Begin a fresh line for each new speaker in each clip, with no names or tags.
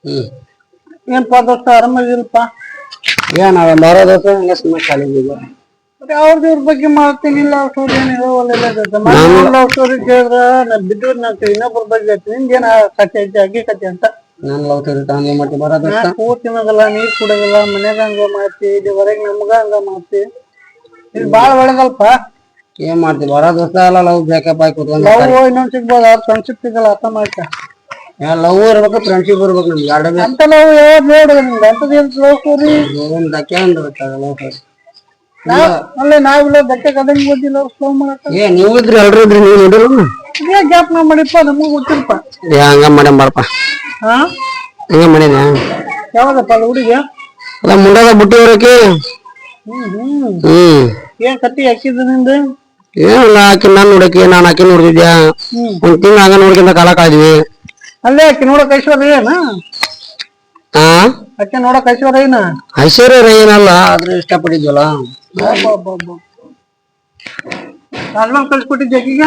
ಹ್ಮ್
ಏನ್ಪಾ ದೋಸ್ತ ಆರಾಮದಿಲ್ಪ?
ಏನ್ ಅವ ಮಾರೋ ದೋಸ್ತ ಹಂಗ ಸುಮ್ಮನೆ ಖಾಲಿ
ಅವ್ರದ್ದು ಇವ್ರ ಬಗ್ಗೆ ಮಾಡ್ತೀನಿ ಲವ್ ಸ್ಟೋರಿ ಏನಿರೋ ಲವ್ ಸ್ಟೋರಿ ಕೇಳಿದ್ರ ನಾ ಬಿದ್ದು ನಾ ಇನ್ನೊಬ್ಬರ ಬಗ್ಗೆ ಹೇಳ್ತೀನಿ. ನಿಂಗೇನ ಕತೆ ಐತಿ ಅಗ್ಗಿ ಕತೆ ಅಂತ.
ನಾನ್ ಲವ್ ಸ್ಟೋರಿ ತಗೊಂಡ್ ಏನ್ ಮಾಡ್ತಿ ಬರೋ ದೋಸ್ತ?
ಹೂ ತಿನ್ನೋದಲ್ಲ, ನೀರ್ ಕುಡೋದಲ್ಲ, ಮನ್ಯಾಗ ಹಂಗ ಮಾಡ್ತಿ, ಇಲ್ಲಿ ಹೊರಗೆ ನಮ್ಗ ಹಂಗ ಮಾಡ್ತಿ. ಇದು ಬಾಳ ಒಳ್ಳೇದಲ್ಪ.
ಏನ್ ಮಾಡ್ತಿ ಬರೋ ದೋಸ್ತ ಎಲ್ಲ ಲವ್ ಬೇಕಪ್ಪ ಕೂತ್ಕೊಂಡ್
ಲವ್ ಇನ್ನೊಂದ್ ಸಿಗ್ಬೋದ? ಫ್ರೆಂಡ್ಶಿಪ್ ಸಿಗಲ್ಲ, ಅರ್ಥ ಮಾಡ್ಕ.
ಲವ್ ಇರ್ಬೇಕು ಫ್ರೆಂಡ್ಶಿಪ್ ಇರ್ಬೇಕು ನಮ್ಗೆ ಎರಡು
ಅಂತ ಲವ್ ಯಾವ್ದು ನೋಡು ನಿಮ್ಗೆ ಅಂತದೇನ್ ಲವ್ ಸ್ಟೋರಿ?
ಒಂದ್ ಧಕ್ಕೆ ಲವ್ ಸ್ಟೋರಿ
ಅಲ್ಲೇ ನಾವಿಲ್ಲ ಧಕ್ಕೆ ಕದಂಗ್ ಗೊತ್ತಿಲ್ಲ ಲವ್ ಮಾಡಕ.
ನೀವು ಇದ್ರಿ ಎಲ್ರು ಇದ್ರಿ ನೀವು ನೋಡಿಲ್ಲ
ಇದೇ ಗ್ಯಾಪ್ ನಾ ಮಾಡಿಪ್ಪ, ನಮಗೂ ಗೊತ್ತಿಲ್ಪ.
ಹಂಗ ಮಾಡೇನ್ ಬಾರಪ್ಪ.
ಹಾ
ಹಂಗ ಮಾಡೇನ
ಯಾವ್ದಪ್ಪ ಅದು ಹುಡುಗಿ?
ಅದ ಮುಂಡಾದ ಬುಟ್ಟಿ ಹೊರಕ್ಕೆ.
ಏನ್ ಕತ್ತಿ ಹಾಕಿದ್ದು ನಿಂದ?
ಏನಿಲ್ಲ ಆಕಿ ನಾನ್ ನೋಡಕಿ ನಾನ್ ಆಕಿ ನೋಡ್ತಿದ್ಯಾ. ಒಂದ್ ತಿಂಗ್ ಹಂಗ ನೋಡ್ಕೊಂಡ ಕಾಲ ಕಾದ್ವಿ.
ಅಲ್ಲೇ ಆಕಿ ನೋಡಕ್ ಐಶ್ವರ್ಯನ? ಆಕೆ ನೋಡಕ್ ಐಶ್ವರ್ಯನ?
ಐಶ್ವರ್ಯ ಏನಲ್ಲ ಆದ್ರೆ ಇಷ್ಟಪಟ್ಟಿದ್ವಲ್ಲ.
ತಾಜ್ಮಹಲ್ ಕಳ್ಸಿಕೊಟ್ಟಿದ್ದೆ ಆಕಿಗೆ?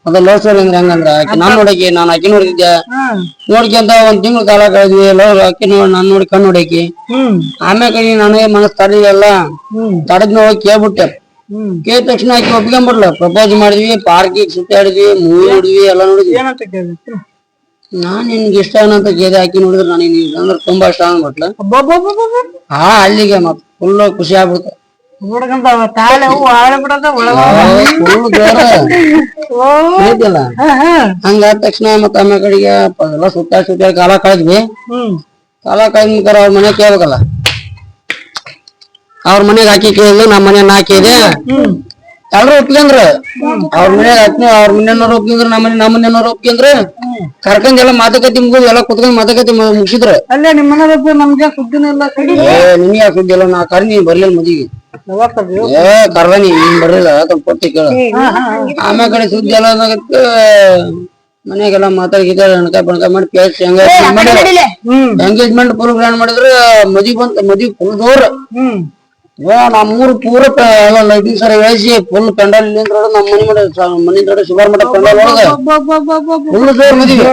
ಅದ ಲವ್ ಸ್ಟೋರಿ ಅಂದ್ರೆ ಹೆಂಗಂದ್ರ ಆಕಿ ನಾನ್ ನೋಡಕಿ ನಾನ್ ಆಕಿ ನೋಡ್ತಿದ್ದೆ. ನೋಡ್ಕೊಂತ ಒಂದ್ ತಿಂಗಳು ಕಾಲ ಕಳೆದ್ವಿ. ಲವ್ ಆಕಿ ನಾನ್ ನೋಡಿ ಕಣ್ ನೋಡಕಿ. ಆಮ್ಯಾಕ ನನಗೆ ಮನಸ್ ತಡಿಯಲ್ಲ, ತಡದ್ ಹೋಗಿ ಕೇಳ್ಬಿಟ್ಟೆ. ಕೇಳಿದ ತಕ್ಷಣ ಆಕಿ ಒಪ್ಕೊಂಡ್ಬಿಡ್ಲ. ಪ್ರಪೋಸ್ ಮಾಡಿದ್ವಿ, ಪಾರ್ಕಿಗೆ ಸುತ್ತಾಡಿದ್ವಿ, ಮೂವಿ ನೋಡಿದ್ವಿ, ಎಲ್ಲಾ ನೋಡಿದ್ವಿ. ನಾನ್ ನಿನ್ಗೆ ಇಷ್ಟ ಅಂತ ಕೇಳಿದೆ. ಆಕಿ ನೋಡಿದ್ರೆ ನನಗೆ ಅಂದ್ರೆ ತುಂಬಾ ಇಷ್ಟ ಅಂದ್ಬಿಟ್ಲ. ಅಲ್ಲಿಗೆ ಮತ್ ಫುಲ್ ಖುಷಿ ಆಗ್ಬಿಡ್ತು. ಹಂಗಾದ ತಕ್ಷಣ ಮತ್ತ ಆಮೇಲೆ ಕಡೆಗೆ ಎಲ್ಲ ಸುತ್ತಾಡಿ ಕಾಲ ಕಳೆದ್ವಿ. ಕಾಲ ಕಳೆದ ಅವ್ರ ಮನೆ ಕೇಳ್ಬೇಕಲ್ಲ. ಅವ್ರ ಮನೆಗೆ ಹಾಕಿ ಕೇಳಿದ್ಲು, ನಮ್ಮ ಮನೆ ನಾ ಕೇಳಿದೆ. ಎಲ್ರು ಒಪ್ಕೊಂಡ್ರ. ಅವ್ರ ಮನೆ ಅವ್ರ ಮನೆಯವ್ರು ಒಪ್ಕೊಂಡ್ರ, ನಮ್ಮ ಮನೆಯವ್ರು ಒಪ್ಕೊಂಡ್ರ. ಕರ್ಕೊಂಡ್ ಮಾತುಕತೆ ಮುಗಿದ್ ಎಲ್ಲ ಕುತ್ಕೊಂಡ್ ಮಾತುಕತೆ ಮುಗಿಸಿದ್ರ.
ಅಲ್ಲೇ ನಿಮ್ಮ ಮನೆ ನಮ್ಗೆ ಸುದ್ದಿನ ಇಲ್ಲ.
ನಿನ್ಗೆ ಸುದ್ದಿ ಇಲ್ಲ. ನಾ ಕರ್ ನೀ ಬರ್ಲಿಲ್ಲ ಮದಿಗೆ. ಕರ್ದ ನೀನ್ ಬರ್ಲಿಲ್ಲ ಕೊಟ್ಟಿ ಕೇಳ. ಆಮ್ಯಾಲ ಕಡೆ ಸುದ್ದಿ ಎಲ್ಲ ಮನೆಗೆಲ್ಲ ಮಾತಾಡಿದ ಎಣ್ಕಾಯ್ ಬಣ್ಕಾಯ್ ಮಾಡಿ ಕೇಳಿಸಿ ಎಂಗೇಜ್ಮೆಂಟ್ ಫುಲ್ ಗ್ರ್ಯಾಂಡ್ ಮಾಡಿದ್ರ. ಮದಿ ಬಂತ, ಮದಿ ಫುಲ್ ದೂರ. ನಮ್ಮೂರ್ ಪೂರ ಲೈಟಿಂಗ್ ಸರ ಹೇಳಿಸಿ ಫುಲ್ ಪೆಂಡಲ್ ನಿಂದ್ರ ನಮ್ಮ ಮನಿ ದೊಡ್ಡ ಸುಮಾರು ಮಠ ಪೆಂಡಲ್ ಒಳಗ ಫುಲ್ ಜೋರ್ ಮದಿವೆ.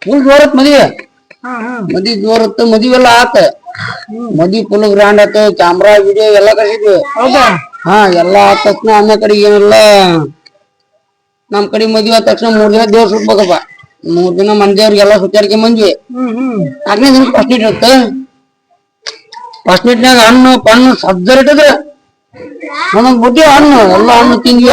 ಫುಲ್ ಜೋರತ್ ಮದಿವೆ. ಮದಿ ಜೋರತ್ ಮದಿವೆಲ್ಲ ಆತ. ಮದಿ ಫುಲ್ ಗ್ರ್ಯಾಂಡ್ ಆತ. ಕ್ಯಾಮ್ರಾ ವಿಡಿಯೋ ಎಲ್ಲಾ ಕಳ್ಸಿದ್ವಿ. ಎಲ್ಲಾ ಆದ ತಕ್ಷಣ ಆಮೇಲೆ ಕಡೆ ಏನಿಲ್ಲ, ನಮ್ ಕಡೆ ಮದ್ವೆ ಆದ ತಕ್ಷಣ 3 ದಿನ ದೇವ್ರ ಸುಟ್ಬೇಕಪ್ಪ. 3 ದಿನ ಮಂದಿಯವ್ರಿಗೆಲ್ಲಾ ಸುತ್ತಾಡ್ಕೊಂಡ್ ಬಂದ್ವಿ. 4ನೇ ದಿನ ಫಸ್ಟ್ ನೈಟ್ ಇರುತ್ತೆ. ಫಸ್ಟ್ ನೈಟ್ನಾಗ ಹಣ್ಣು ಪಣ್ಣು ಸಜ್ಜರ್ ಇಟ್ಟದ್ರ. ಒಂದೊಂದ್ ಬುಟ್ಟಿ ಹಣ್ಣು ಎಲ್ಲ ಹಣ್ಣು ತಿಂದ್ವಿ.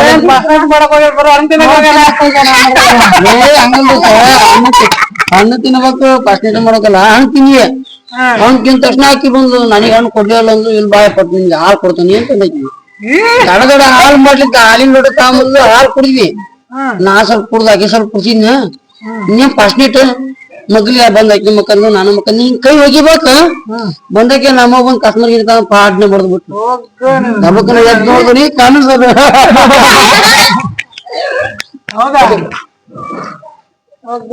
ಹಣ್ಣು ತಿನ್ಬೇಕು. ಫಸ್ಟ್ ನೈಟ್ ಮಾಡಕಲ್ಲ ಹಣ್ಣು ತಿಂದ್ವಿ. ಹಣ್ಣು ತಿಂದ ತಕ್ಷಣ ಹಾಕಿ ಬಂದು ನನಗೆ ಹಣ್ಣು ಕೊಡ್ಲಿಲ್ಲ ಅಂದ್ರು. ಇಲ್ಲಿ ಬಾಯ್ ಪಟ್ಟು ನಿನ್ಗೆ ಹಾಲು ಕೊಡ್ತಾನಿ ಅಂತ ಅಂದಕಿ. ದಡ ಹಾಲು ಮಾಡ್ಲಿಕ್ಕೆ ಹಾಲಿನ ಲೋಟ ತಗೊಂಬಂದು ಹಾಲು ಕುಡಿದ್ವಿ. ನಾ ಸ್ವಲ್ಪ ಕುಡ್ದು ಆಕಿ ಸ್ವಲ್ಪ ಕುಡ್ಸಿದ್ನ. ಇನ್ನೇನ್ ಫಸ್ಟ್ ನೈಟ್ ಮಗ್ಲಿಗೆ ಬಂದ್ ಆಕಿ ಮಕ್ಕಂದು ನಾನು ಮಕ್ಕಂದು. ಹಿಂಗ್ ಕೈ ಒಗಿಬೇಕ ಬಂದಕ್ಕೆ ನಮ್ಮ ಬಂದ್ ಕಸ್ಮರ್ ಇರ್ತಾವ ಪಾಡ್ನೆ ಬಡ್ದ್ಬಿಟ್ಟು ನಮಕ್ಕನ ಎದ್ ನೋಡಿದ್ರಿ ಕಾಣಿಸದ.